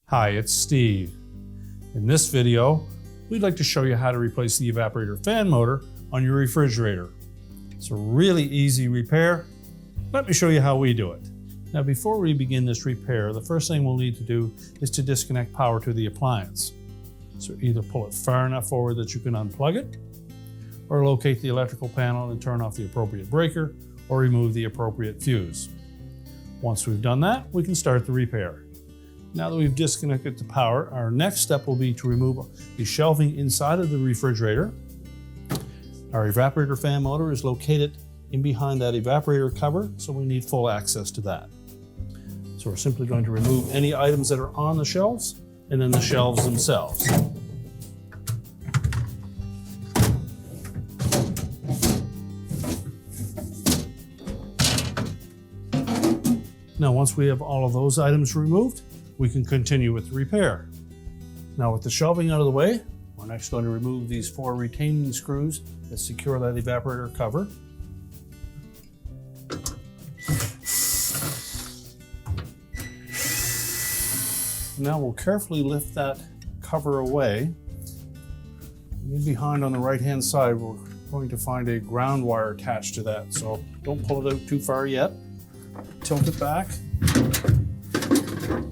Hi, it's Steve. In this video, we'd like to show you how to replace the evaporator fan motor on your refrigerator. It's a really easy repair. Let me show you how we do it. Now, before we begin this repair, the first thing we'll need to do is to disconnect power to the appliance. So either pull it far enough forward that you can unplug it, or locate the electrical panel and turn off the appropriate breaker, or remove the appropriate fuse. Once we've done that, we can start the repair. Now that we've disconnected the power, our next step will be to remove the shelving inside of the refrigerator. Our evaporator fan motor is located in behind that evaporator cover, so we need full access to that. So we're simply going to remove any items that are on the shelves and then the shelves themselves. Now, once we have all of those items removed, we can continue with the repair. Now, with the shelving out of the way, we're next going to remove these 4 retaining screws that secure that evaporator cover. Now we'll carefully lift that cover away. In behind on the right-hand side, we're going to find a ground wire attached to that, so don't pull it out too far yet. Tilt it back until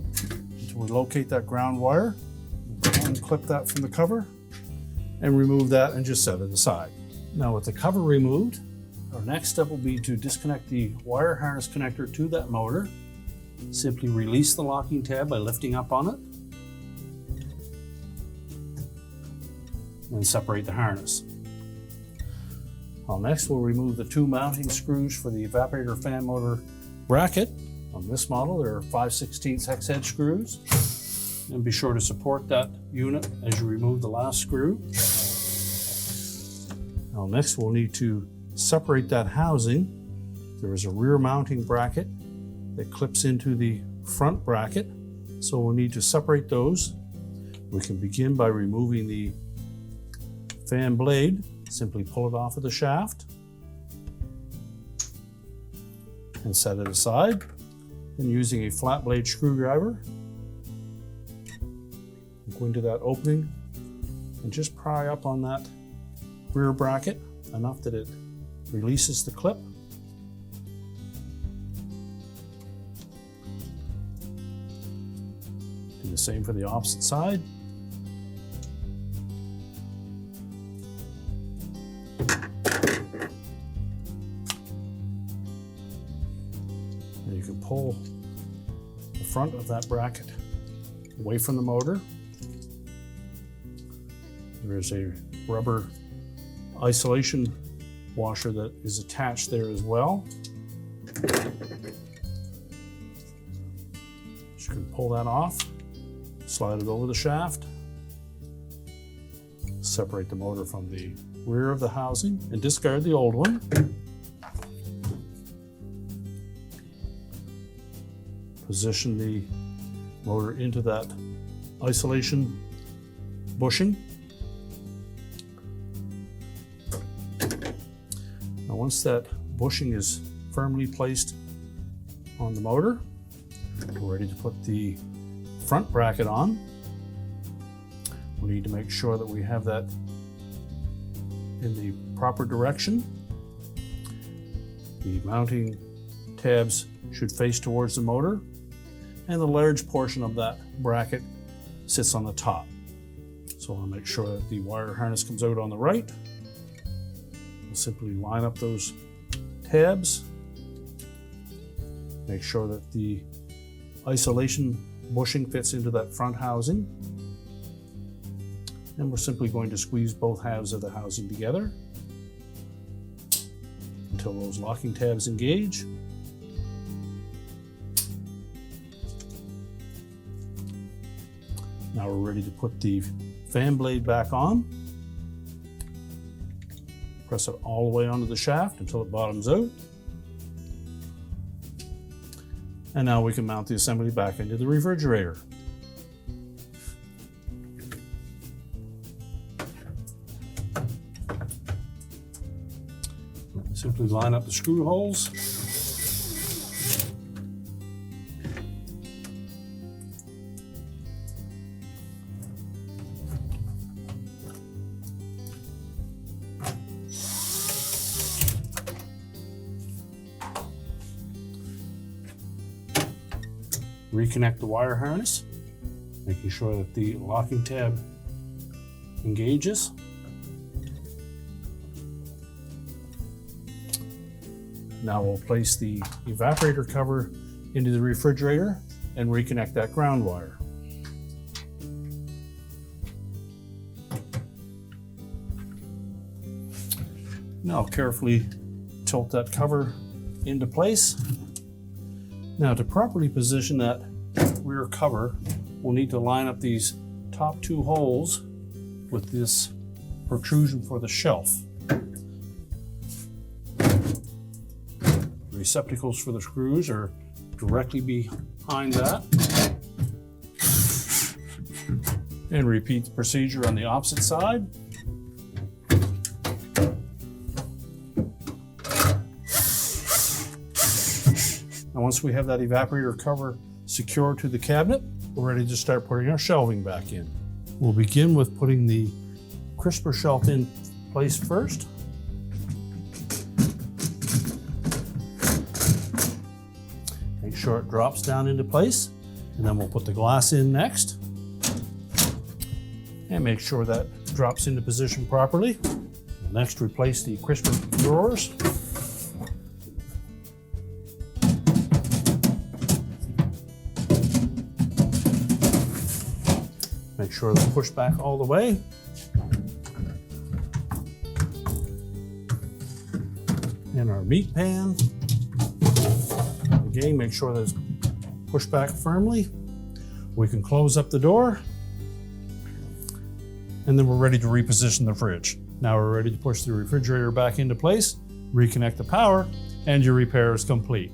we locate that ground wire. Unclip that from the cover and remove that and just set it aside. Now, with the cover removed, our next step will be to disconnect the wire harness connector to that motor. Simply release the locking tab by lifting up on it and separate the harness. Next, we'll remove the 2 mounting screws for the evaporator fan motor bracket. On this model, there are 5/16 hex head screws. And be sure to support that unit as you remove the last screw. Now, next we'll need to separate that housing. There is a rear mounting bracket that clips into the front bracket, so we'll need to separate those. We can begin by removing the fan blade. Simply pull it off of the shaft and set it aside. And using a flat blade screwdriver, go into that opening and just pry up on that rear bracket enough that it releases the clip. Do the same for the opposite side. And you can pull the front of that bracket away from the motor. There is a rubber isolation washer that is attached there as well. You can pull that off, slide it over the shaft, separate the motor from the rear of the housing, and discard the old one. Position the motor into that isolation bushing. Now, once that bushing is firmly placed on the motor, we're ready to put the front bracket on. We need to make sure that we have that in the proper direction. The mounting tabs should face towards the motor, and the large portion of that bracket sits on the top. So I'll make sure that the wire harness comes out on the right. We'll simply line up those tabs, make sure that the isolation bushing fits into that front housing, and we're simply going to squeeze both halves of the housing together until those locking tabs engage. Now we're ready to put the fan blade back on. Press it all the way onto the shaft until it bottoms out. And now we can mount the assembly back into the refrigerator. Simply line up the screw holes Reconnect the wire harness, making sure that the locking tab engages. Now we'll place the evaporator cover into the refrigerator and reconnect that ground wire. Now carefully tilt that cover into place. Now to properly position that rear cover, we'll need to line up these top two holes with this protrusion for the shelf. Receptacles for the screws are directly behind that. And repeat the procedure on the opposite side. Now once we have that evaporator cover secured to the cabinet, we're ready to start putting our shelving back in. We'll begin with putting the crisper shelf in place first. Make sure it drops down into place, and then we'll put the glass in next. And make sure that drops into position properly. Next, replace the crisper drawers. Make sure they're pushed back all the way. And our meat pan. Again, make sure that it's pushed back firmly. We can close up the door. And then we're ready to reposition the fridge. Now we're ready to push the refrigerator back into place, reconnect the power, and your repair is complete.